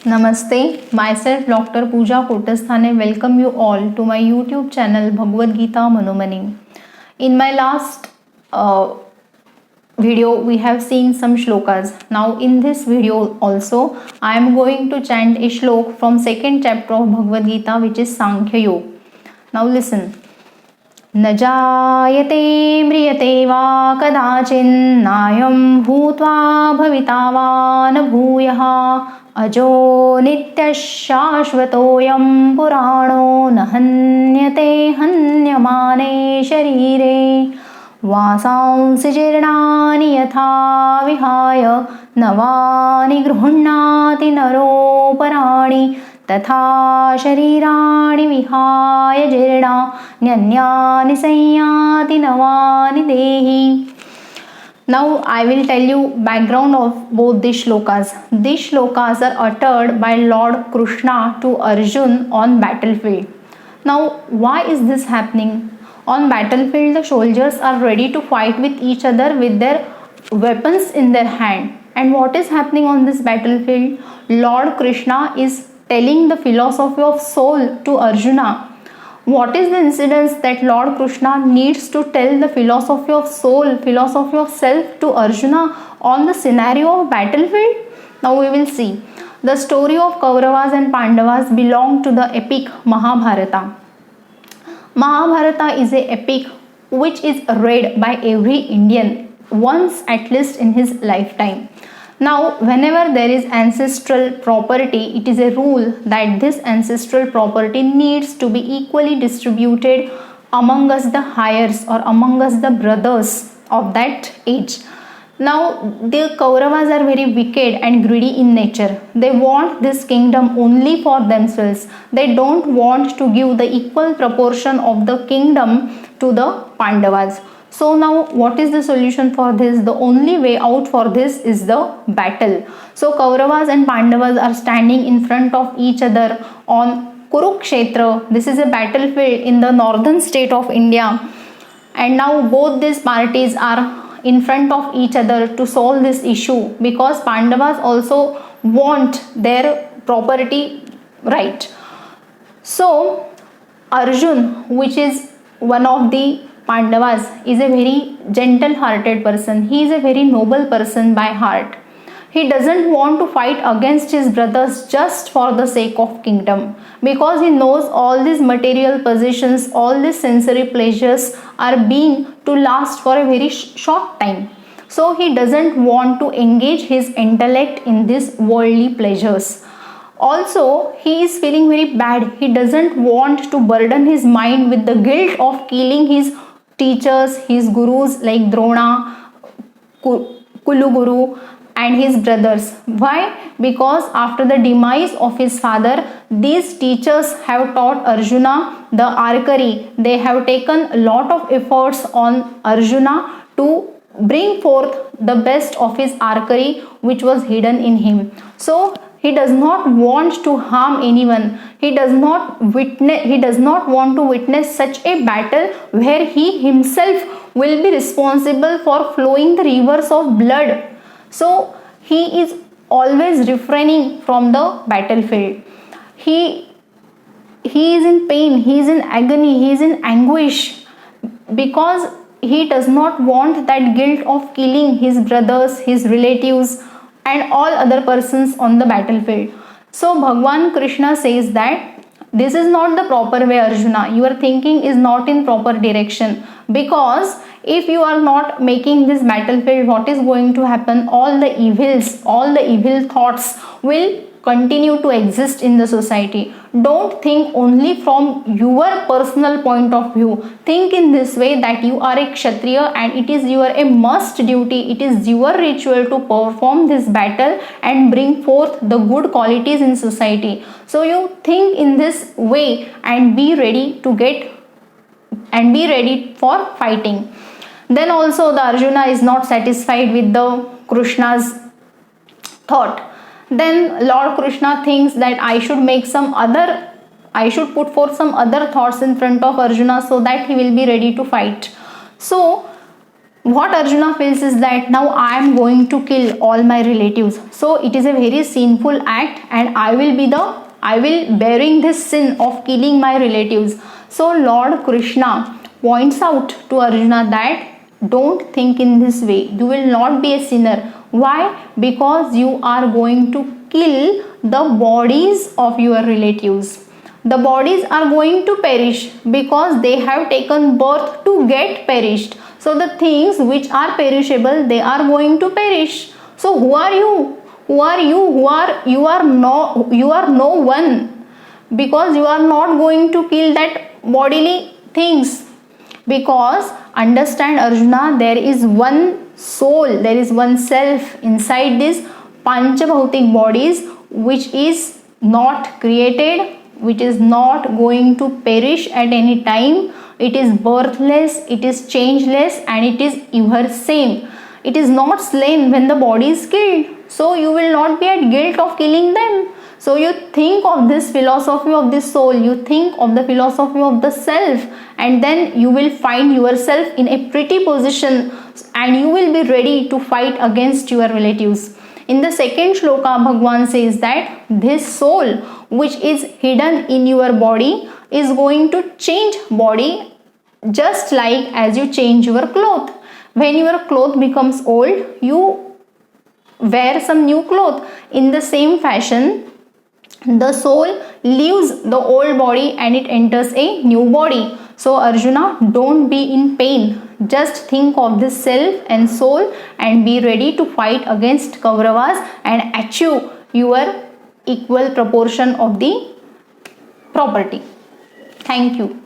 Namaste, myself Dr. Pooja Kotasthane welcome you all to my YouTube channel Bhagavad Gita Manomani. In my last video we have seen some shlokas. Now in this video also I am going to chant a shlok from second chapter of Bhagavad Gita, which is Sankhya Yoga. Now listen. न जायते म्रियते वा कदाचिन्नायं भूत्वा भविता वा न भूयः अजो नित्यशाश्वतोऽयं पुराणो न हन्यते हन्यमाने शरीरे वासांसि जीर्णानि यथा विहाय नवानि गृह्णाति नरोपराणि तथा शरीराणि विहाय जीर्णान्यन्यानि संयाति नवानि देहि. Now I will tell you background of both these shlokas. These shlokas are uttered by Lord Krishna to Arjun on battlefield. Now why is this happening? On battlefield the soldiers are ready to fight with each other with their weapons in their hand. And what is happening on this battlefield? Lord Krishna is telling the philosophy of soul to Arjuna. What is the incidence that Lord Krishna needs to tell the philosophy of soul, philosophy of self to Arjuna on the scenario of battlefield? Now we will see. The story of Kauravas and Pandavas belong to the epic Mahabharata. Mahabharata is a epic which is read by every Indian once at least in his lifetime. Now, whenever there is ancestral property, it is a rule that this ancestral property needs to be equally distributed among us the heirs or among us the brothers of that age. Now, the Kauravas are very wicked and greedy in nature. They want this kingdom only for themselves. They don't want to give the equal proportion of the kingdom to the Pandavas. So now what is the solution for this? The only way out for this is the battle. So Kauravas and Pandavas are standing in front of each other on Kurukshetra. This is a battlefield in the northern state of India. And now both these parties are in front of each other to solve this issue, because Pandavas also want their property right. So Arjun, which is one of the Pandavas, is a very gentle hearted person. He is a very noble person by heart. He doesn't want to fight against his brothers just for the sake of kingdom, because he knows all these material possessions, all these sensory pleasures are being to last for a very short time. So he doesn't want to engage his intellect in these worldly pleasures. Also, he is feeling very bad. He doesn't want to burden his mind with the guilt of killing his teachers, his gurus like Drona, Kuluguru and his brothers. Why? Because after the demise of his father, these teachers have taught Arjuna the archery. They have taken a lot of efforts on Arjuna to bring forth the best of his archery which was hidden in him. So he does not want to harm anyone. He does not want to witness such a battle where he himself will be responsible for flowing the rivers of blood. So he is always refraining from the battlefield. He is in pain, he is in agony, he is in anguish, because he does not want that guilt of killing his brothers, his relatives and all other persons on the battlefield. So Bhagwan Krishna says that this is not the proper way, Arjuna. Your thinking is not in proper direction, because if you are not making this battlefield, what is going to happen? All the evils, all the evil thoughts will continue to exist in the society. Don't think only from your personal point of view. Think in this way that you are a Kshatriya and it is your a must duty, it is your ritual to perform this battle and bring forth the good qualities in society. So you think in this way and be ready to get and be ready for fighting. Then also the Arjuna is not satisfied with the Krishna's thought. Then Lord Krishna thinks that I should put forth some other thoughts in front of Arjuna so that he will be ready to fight. So what Arjuna feels is that now I am going to kill all my relatives. So it is a very sinful act, and I will bearing this sin of killing my relatives. So Lord Krishna points out to Arjuna that don't think in this way. You will not be a sinner. Why? Because you are going to kill the bodies of your relatives. The bodies are going to perish because they have taken birth to get perished. So the things which are perishable, they are going to perish. So who are you? Who are you? You are no one, because you are not going to kill that bodily things. Because understand Arjuna, there is one soul, there is one self inside this Panchabhautik bodies, which is not created, which is not going to perish at any time. It is birthless, it is changeless, and it is ever same. It is not slain when the body is killed. So you will not be at guilt of killing them. So you think of this philosophy of the soul, you think of the philosophy of the self, and then you will find yourself in a pretty position, and you will be ready to fight against your relatives. In the second shloka, Bhagwan says that this soul which is hidden in your body is going to change body, just like as you change your cloth. When your cloth becomes old, you wear some new cloth. In the same fashion, the soul leaves the old body and it enters a new body. So Arjuna, don't be in pain. Just think of this self and soul and be ready to fight against Kauravas and achieve your equal proportion of the property. Thank you.